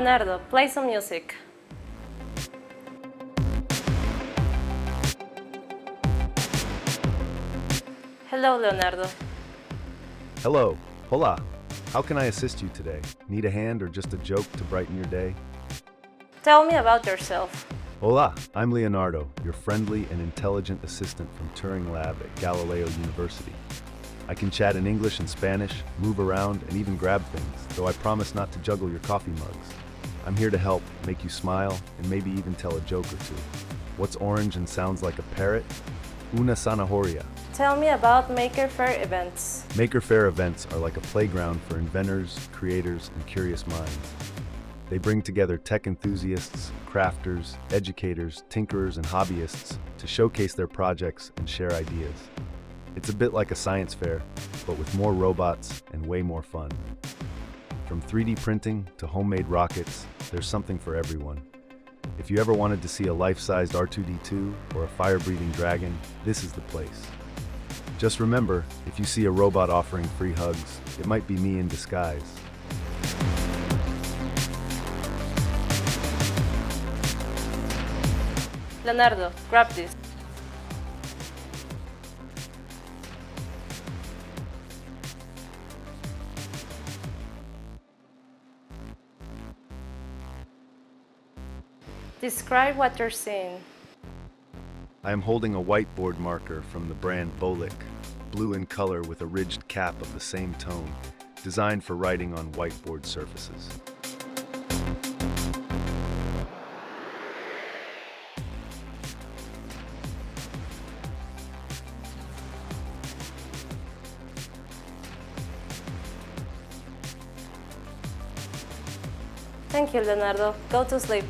Leonardo, play some music. Hello, Leonardo. Hello. Hola. How can I assist you today? Need a hand or just a joke to brighten your day? Tell me about yourself. Hola, I'm Leonardo, your friendly and intelligent assistant from Turing Lab at Galileo University. I can chat in English and Spanish, move around, and even grab things, though I promise not to juggle your coffee mugs. I'm here to help, make you smile, and maybe even tell a joke or two. What's orange and sounds like a parrot? Una zanahoria. Tell me about MakerFaire events. MakerFaire events are like a playground for inventors, creators, and curious minds. They bring together tech enthusiasts, crafters, educators, tinkerers, and hobbyists to showcase their projects and share ideas. It's a bit like a science fair, but with more robots and way more fun. From 3D printing to homemade rockets, there's something for everyone. If you ever wanted to see a life-sized R2-D2 or a fire-breathing dragon, this is the place. Just remember, if you see a robot offering free hugs, it might be me in disguise. Leonardo, grab this. Describe what you're seeing. I am holding a whiteboard marker from the brand Bolic, blue in color with a ridged cap of the same tone, designed for writing on whiteboard surfaces. Thank you, Leonardo. Go to sleep.